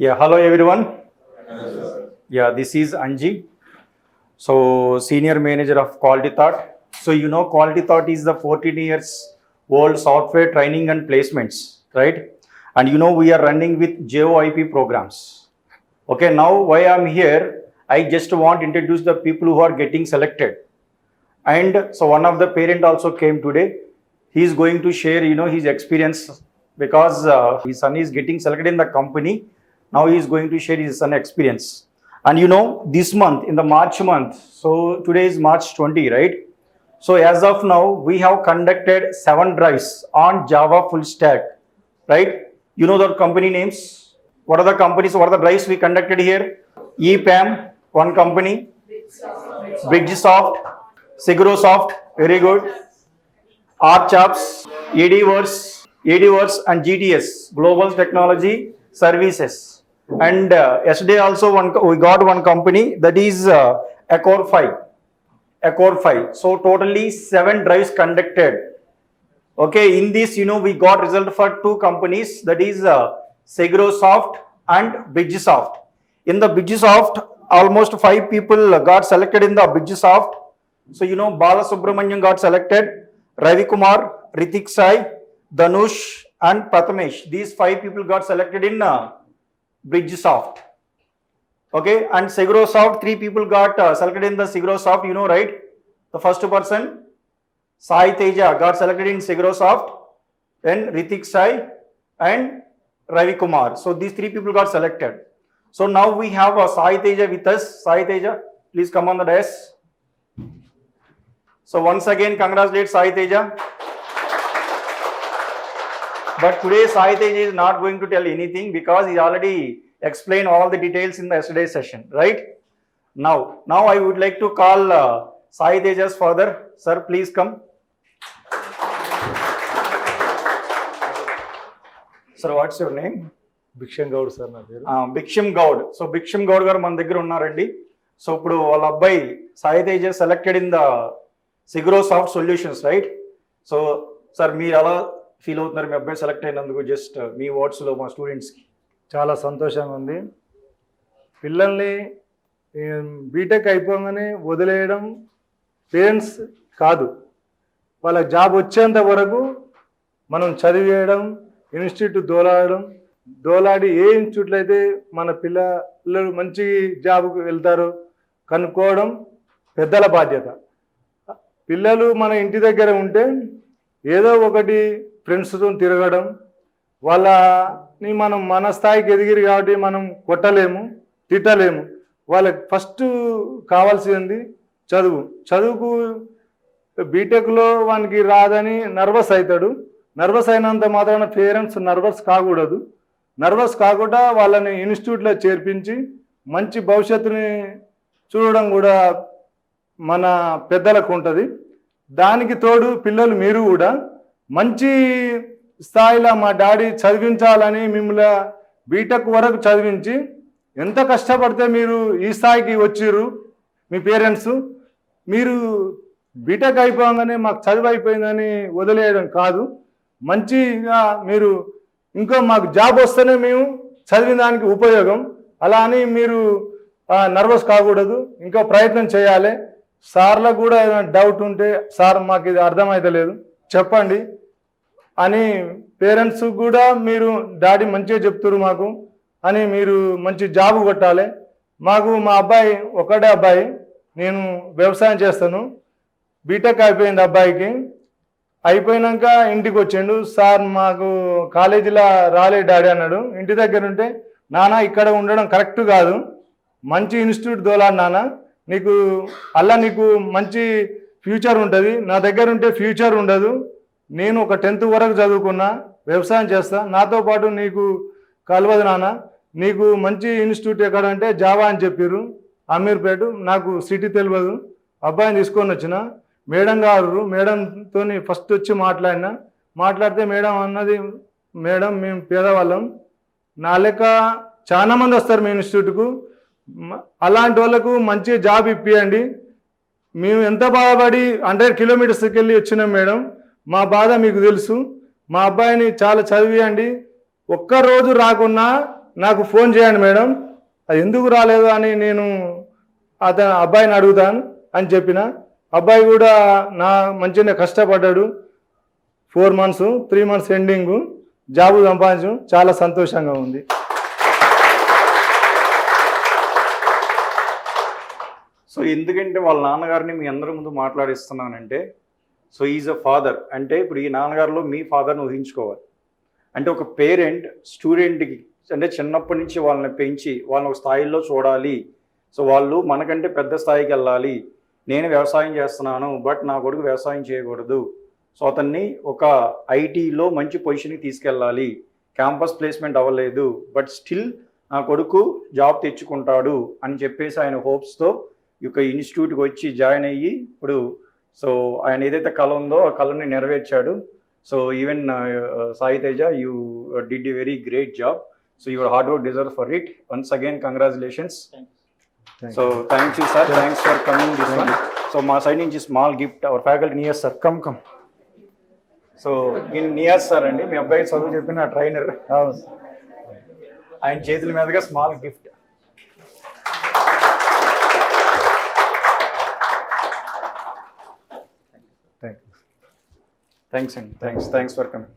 Yeah, hello everyone. Yeah, this is Anji. So, Senior Manager of Quality Thought. So, you know, Quality Thought is the 14 years old software training and placements, right? And you know, we are running with JOIP programs. Okay, now why I'm here, I just want to introduce the people who are getting selected. And so one of the parent also came today. He is going to share, you know, his experience because his son is getting selected in the company. Now he is going to share his son experience. And you know, this month, in the March month, so today is March 20, right? So as of now, we have conducted 7 drives on Java full stack, right? You know the company names? What are the companies, what are the drives we conducted here? EPAM, one company. Bridgesoft, Sigrosoft, very good. Archaps, ADWorks and GTS, Global Technology Services. And yesterday also we got one company, that is Accor5. So totally 7 drives conducted. Okay, in this, you know, we got result for 2 companies, that is Sigrosoft and Bridgesoft. In the Bridgesoft, almost 5 people got selected in the Bridgesoft. So, you know, Bala Subramanian got selected, Ravi Kumar, Ritik Sai, Dhanush and Prathamesh. These 5 people got selected in Bridgesoft. Okay, and Sigrosoft, 3 people got selected in the Sigrosoft, you know, right? The first person, Sai Teja, got selected in Sigrosoft, then Ritik Sai and Ravi Kumar. So these 3 people got selected. So now we have Sai Teja with us. Sai Teja, please come on the desk. So once again, congratulate Sai Teja. But today Sai Teja is not going to tell anything because he already explained all the details in the yesterday's session, right? Now I would like to call Sai Teja's father. Sir, please come. Sir, what's your name? Bhiksham Gaud sir na peru. Bhiksham Gaud. So Bhiksham Gaud garu మన దగ్గర ఉన్నారండి. So ఇప్పుడు వాళ్ళ అబ్బాయి Sai Teja selected in the Sigrosoft solutions, right? So sir మీరు ఎలా feel అవుతున్నారు మీ అబ్బాయి సెలెక్ట్ అయినందుకు? జస్ట్ మీ వర్డ్స్లో మా స్టూడెంట్స్కి. చాలా సంతోషంగా ఉంది. పిల్లల్ని బీటెక్ అయిపోగానే వదిలేయడం పేరెంట్స్ కాదు, వాళ్ళ జాబ్ వచ్చేంత వరకు మనం చదివేయడం, ఇన్స్టిట్యూట్ దోలాడి ఏ ఇన్స్టిట్యూట్లో అయితే మన పిల్లలు మంచి జాబ్కి వెళ్తారో కనుక్కోవడం పెద్దల బాధ్యత. పిల్లలు మన ఇంటి దగ్గర ఉంటే ఏదో ఒకటి ఫ్రెండ్స్తో తిరగడం, వాళ్ళని మనం మన స్థాయికి ఎదిగిరి కాబట్టి మనం కొట్టలేము, తిట్టలేము. వాళ్ళకి ఫస్ట్ కావాల్సింది చదువుకు బీటెక్లో వానికి రాదని నర్వస్ అవుతాడు. నర్వస్ అయినంత మాత్రాన పేరెంట్స్ నర్వస్ కాకూడదు. నర్వస్ కాకుండా వాళ్ళని ఇన్స్టిట్యూట్లో చేర్పించి మంచి భవిష్యత్తుని చూడడం కూడా మన పెద్దలకు ఉంటుంది. దానికి తోడు పిల్లలు మీరు కూడా మంచి స్థాయిలో మా డాడీ చదివించాలని మిమ్మల్ని బీటెక్ వరకు చదివించి ఎంత కష్టపడితే మీరు ఈ స్థాయికి వచ్చిర్రు మీ పేరెంట్స్. మీరు బీటెక్ అయిపోగానే మాకు చదువు అయిపోయిందని వదిలేయడం కాదు, మంచిగా మీరు ఇంకో మాకు జాబ్ వస్తేనే మేము చదివిన దానికి ఉపయోగం. అలా అని మీరు నర్వస్ కాకూడదు, ఇంకో ప్రయత్నం చేయాలి. సార్లకు కూడా ఏదైనా డౌట్ ఉంటే సార్ మాకు ఇది అర్థమవుతలేదు చెప్పండి అని పేరెంట్స్ కూడా మీరు డాడీ మంచిగా చెప్తున్నారు మాకు అని మీరు మంచి జాబ్ కొట్టాలి. మాకు మా అబ్బాయి ఒకటే అబ్బాయి, నేను వ్యవసాయం చేస్తాను. బీటెక్ అయిపోయింది అబ్బాయికి. అయిపోయినాక ఇంటికి వచ్చిండు. సార్ మాకు కాలేజీలో రాలే డాడీ అన్నాడు. ఇంటి దగ్గర ఉంటే నాన్న ఇక్కడ ఉండడం కరెక్ట్ కాదు, మంచి ఇన్స్టిట్యూట్ దోలాడు నాన్న, నీకు నీకు మంచి ఫ్యూచర్ ఉంటుంది, నా దగ్గర ఉంటే ఫ్యూచర్ ఉండదు. నేను ఒక 10th వరకు చదువుకున్నా, వ్యవసాయం చేస్తా, నాతో పాటు నీకు కలవదు నాన్న, నీకు మంచి ఇన్స్టిట్యూట్ ఎక్కడంటే జావా అని చెప్పారు అమీర్పేట. నాకు సిటీ తెలియదు. అబ్బాయిని తీసుకొని వచ్చిన మేడం గారు, మేడంతో ఫస్ట్ వచ్చి మాట్లాడితే మేడం అన్నది, మేడం మేము పేదవాళ్ళం, నా లెక్క చాలా మంది వస్తారు మీ ఇన్స్టిట్యూట్కు, అలాంటి వాళ్ళకు మంచి జాబ్ ఇప్పియండి. మేము ఎంత బాధపడి 100 కిలోమీటర్స్కి వెళ్ళి వచ్చినాం మేడం, మా బాధ మీకు తెలుసు. మా అబ్బాయిని చాలా చదివియండి, ఒక్కరోజు రాకున్నా నాకు ఫోన్ చేయండి మేడం, అది ఎందుకు రాలేదు అని నేను అబ్బాయిని అడుగుతాను అని చెప్పిన. అబ్బాయి కూడా మంచిగా కష్టపడ్డాడు. 4 months 3 months ఎండింగు జాబు సంపాదించు, చాలా సంతోషంగా ఉంది. సో ఎందుకంటే వాళ్ళ నాన్నగారిని మీ అందరి ముందు మాట్లాడిస్తున్నానంటే, సో ఈజ్ అ ఫాదర్ అంటే ఇప్పుడు ఈ నాన్నగారిలో మీ ఫాదర్ని ఊహించుకోవాలి. అంటే ఒక పేరెంట్ స్టూడెంట్కి అంటే చిన్నప్పటి నుంచి వాళ్ళని పెంచి వాళ్ళని ఒక స్థాయిలో చూడాలి. సో వాళ్ళు మనకంటే పెద్ద స్థాయికి వెళ్ళాలి. నేను వ్యవసాయం చేస్తున్నాను బట్ నా కొడుకు వ్యవసాయం చేయకూడదు. సో అతన్ని ఒక ఐటీలో మంచి పొజిషన్కి తీసుకెళ్ళాలి. క్యాంపస్ ప్లేస్మెంట్ అవ్వలేదు బట్ స్టిల్ నా కొడుకు జాబ్ తెచ్చుకుంటాడు అని చెప్పేసి ఆయన హోప్స్తో ఈ యొక్క ఇన్స్టిట్యూట్కి వచ్చి జాయిన్ అయ్యి ఇప్పుడు సో ఆయన ఏదైతే కళ ఉందో ఆ కళని నెరవేర్చాడు. So even Sai Teja, you did a very great job. So your hard work deserve for it. Once again congratulations. So thank you sir, thanks for coming this one. So మా సైడ్ నుంచి small gift our faculty Niaz sir, come. So ఈయన Niaz sir అండి, మీ అబ్బాయి చదువు చెప్పిన trainer. ఆయన చేతుల మీదుగా స్మాల్ గిఫ్ట్. థ్యాంక్స్ అండి, థ్యాంక్స్ ఫర్ కమింగ్.